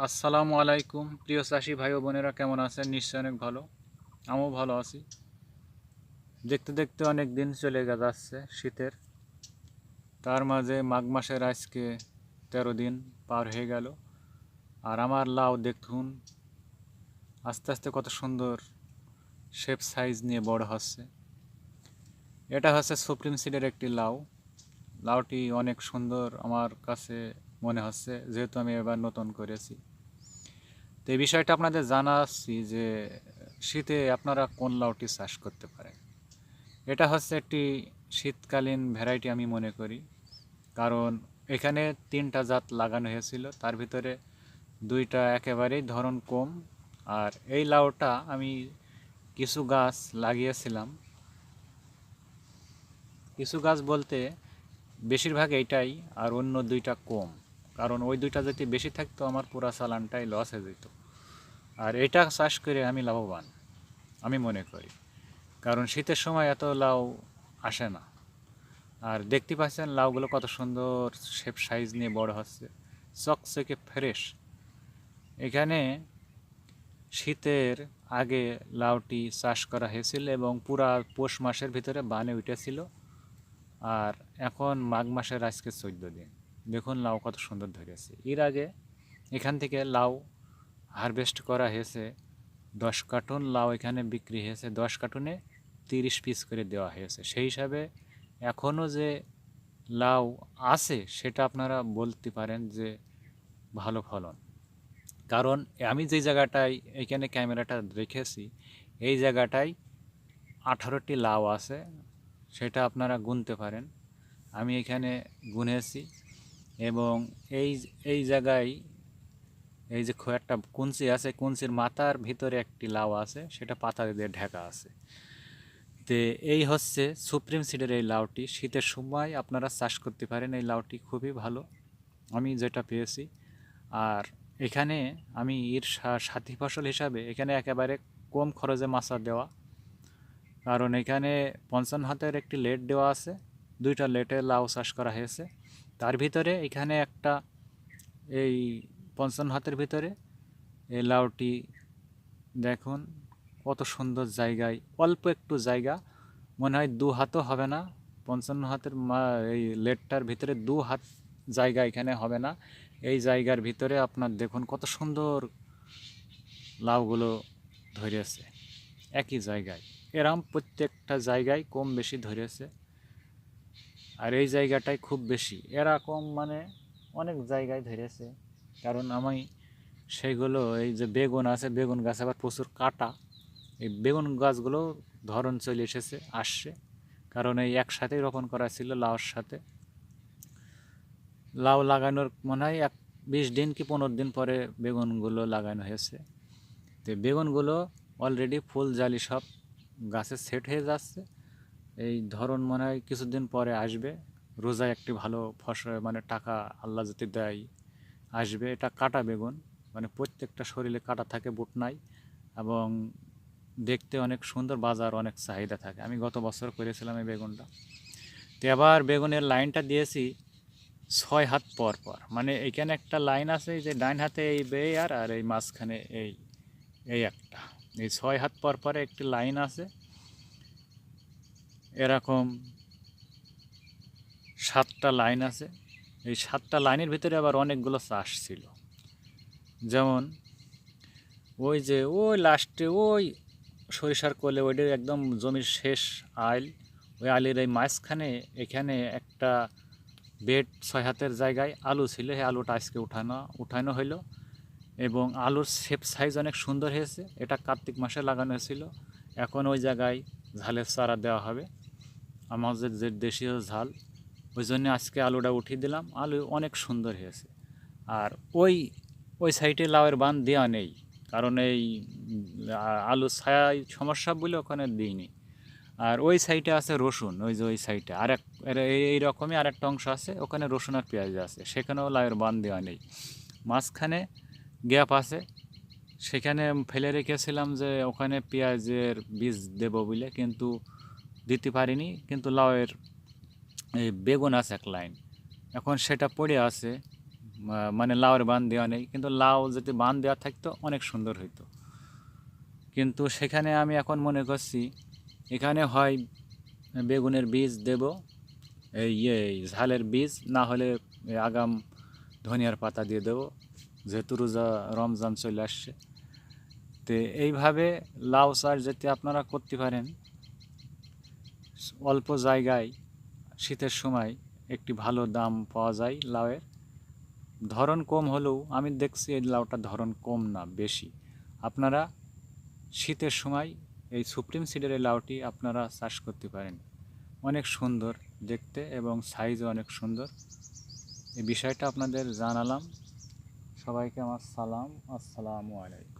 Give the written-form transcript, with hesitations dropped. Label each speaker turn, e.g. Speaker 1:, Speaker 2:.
Speaker 1: আসসালামু আলাইকুম প্রিয় চাষি ভাই ও বোনেরা, কেমন আছেন? নিশ্চয় অনেক ভালো। আমিও ভালো আছি। দেখতে দেখতে অনেক দিন চলে যাচ্ছে শীতের, তার মাঝে মাঘ মাসের আজকে 13 দিন পার হয়ে গেল। আর আমার লাউ দেখুন আস্তে আস্তে কত সুন্দর শেপ সাইজ নিয়ে বড় হচ্ছে। এটা হচ্ছে সুপ্রিম সিডের একটি লাউ। লাউটি অনেক সুন্দর আমার কাছে মনে হচ্ছে, যেহেতু আমি এবার নতুন করেছি। তো এই বিষয়টা আপনাদের জানাচ্ছি যে শীতে আপনারা কোন লাউটি চাষ করতে পারেন। এটা হচ্ছে একটি শীতকালীন ভ্যারাইটি আমি মনে করি, কারণ এখানে 3টা জাত লাগানো হয়েছিল, তার ভিতরে 2টা একেবারেই ধরন কম। আর এই লাউটা আমি কিছু গাছ লাগিয়েছিলাম, কিছু গাছ বলতে বেশিরভাগ এইটাই, আর অন্য 2টা কম। কারণ ওই 2টা যদি বেশি থাকতো আমার পুরা চালানটাই লস হয়ে যেত। আর এটা চাষ করে আমি লাভবান আমি মনে করি, কারণ শীতের সময় এত লাউ আসে না। আর দেখতে পাচ্ছেন লাউগুলো কত সুন্দর শেপ সাইজ নিয়ে বড় হচ্ছে, চকচকে ফ্রেশ। এখানে শীতের আগে লাউটি চাষ করা হয়েছিল এবং পুরা পৌষ মাসের ভিতরে বানে উঠেছিল। আর এখন মাঘ মাসের আজকে 14 দিন, দেখুন লাউ কত সুন্দর ধরেছে। এর আগে এখান থেকে লাউ হারভেস্ট করা হয়েছে 10 কার্টুন লাউ, এখানে বিক্রি হয়েছে 10 কার্টুনে 30 পিস করে দেওয়া হয়েছে। সেই হিসাবে এখনও যে লাউ আছে সেটা আপনারা বলতে পারেন যে ভালো ফলন। কারণ আমি যে জায়গাটায় এখানে ক্যামেরাটা রেখেছি, এই জায়গাটায় 18টি লাউ আছে, সেটা আপনারা গুনতে পারেন। আমি এখানে গুনেছি। এবং এই এই জায়গায় এই যে একটা কুঞ্চি আছে, কুঞ্চির মাথার ভিতরে একটি লাউ আছে, সেটা পাতা দিয়ে ঢাকা আছে। তো এই হচ্ছে সুপ্রিম সিডের এই লাউটি। শীতের সময় আপনারা চাষ করতে পারেন, এই লাউটি খুবই ভালো আমি যেটা পেয়েছি। আর এখানে আমি এর সাথী ফসল হিসাবে এখানে একেবারে কম খরচে মাচা দেওয়া, কারণ এখানে 55 হাতের একটি লেট দেওয়া আছে, 2টা লেটে লাউ চাষ করা হয়েছে। তার ভিতরে এখানে একটা এই 55 হাতের ভিতরে এই লাউটি দেখুন কত সুন্দর জায়গায়, অল্প একটু জায়গা, মনে হয় 2 হাতও হবে না। 55 হাতের এই লেটটার ভিতরে 2 হাত জায়গা এখানে হবে না। এই জায়গার ভিতরে আপনার দেখুন কত সুন্দর লাউগুলো ধরেছে একই জায়গায়। এরম প্রত্যেকটা জায়গায় কম বেশি ধরেছে। আর এই জায়গাটায় খুব বেশি, এরকম মানে অনেক জায়গায় ধরেছে। কারণ আমি সেইগুলো, এই যে বেগুন আছে, বেগুন গাছ আবার প্রচুর কাটা, এই বেগুন গাছগুলো ধরন চলে আসছে, কারণ এই একসাথেই রোপণ করা ছিল লাউর সাথে। লাউ লাগানোর মনে হয় 20 দিন কি 15 দিন পরে বেগুনগুলো লাগানো হয়েছে। তো বেগুনগুলো অলরেডি ফুল জালি সব গাছে সেট হয়ে যাচ্ছে। এই ধরন মনে হয় কিছুদিন পরে আসবে, রোজায় একটি ভালো ফসল মানে টাকা আল্লাহ যদি দেয় আসবে। এটা কাটা বেগুন, মানে প্রত্যেকটা শরীরে কাটা থাকে, বুট নাই, এবং দেখতে অনেক সুন্দর, বাজার অনেক চাহিদা থাকে। আমি গত বছর করেছিলাম এই বেগুনটা। তো এবার বেগুনের লাইনটা দিয়েছি 6 হাত পর পর, মানে এইখানে একটা লাইন আছে, এই যে ডাইন হাতে এই বেয়ার আর এই মাঝখানে এই এই একটা, এই 6 হাত পর পরে একটি লাইন আছে। এরকম 7টা লাইন আছে। এই 7টা লাইনের ভিতরে আবার অনেকগুলো চাষ ছিল, যেমন ওই যে ওই লাস্টে ওই সরিষার কোলে ওইটা একদম জমির শেষ আইল, ওই আইলের এই মাঝখানে এখানে একটা বেড 6 হাতের জায়গায় আলু ছিল, সেই আলুটা আজকে উঠানো হইলো। এবং আলুর শেপ সাইজ অনেক সুন্দর হয়েছে। এটা কার্তিক মাসে লাগানো হয়েছিল। এখন ওই জায়গায় ঝালের চারা দেওয়া হবে, আমাদের যে দেশীয় ঝাল, ওই জন্য আজকে আলুটা উঠিয়ে দিলাম। আলু অনেক সুন্দর হয়েছে। আর ওই ওই সাইডে লাউয়ের বান দেওয়া নেই, কারণ এই আলু ছায়ায় সমস্যা বলে ওখানে দিইনি। আর ওই সাইডে আছে রসুন, ওই যে ওই সাইডে আরেক এই রকমই আরেকটা অংশ আছে, ওখানে রসুন আর পেঁয়াজ আছে, সেখানেও লাউয়ের বান দেওয়া নেই। মাঝখানে গ্যাপ আছে, সেখানে ফেলে রেখেছিলাম যে ওখানে পেঁয়াজের বীজ দেব বলে, কিন্তু দিতে পারিনি। কিন্তু লাউয়ের এই বেগুন আছে এক লাইন, এখন সেটা পড়ে আছে, মানে লাউয়ের বান দেওয়া নেই, কিন্তু লাউ যদি বান দেওয়া থাকতো অনেক সুন্দর হইতো। কিন্তু সেখানে আমি এখন মনে করছি এখানে হয় বেগুনের বীজ দেব, এই ঝালের বীজ, না হলে আগাম ধনিয়ার পাতা দিয়ে দেবো, যেহেতু রোজা রমজান চলে আসছে। তো এইভাবে লাউ চাষ যদি আপনারা করতে পারেন অল্প জায়গায়, শীতের সময় একটি ভালো দাম পাওয়া যায় লাউয়ের। ধরন কম হলেও আমি দেখছি এই লাউটার ধরন কম না, বেশি। আপনারা শীতের সময় এই সুপ্রিম সিডের এই লাউটি আপনারা চাষ করতে পারেন, অনেক সুন্দর দেখতে এবং সাইজও অনেক সুন্দর। এই বিষয়টা আপনাদের জানালাম। সবাইকে আমার সালাম, আসসালামু আলাইকুম।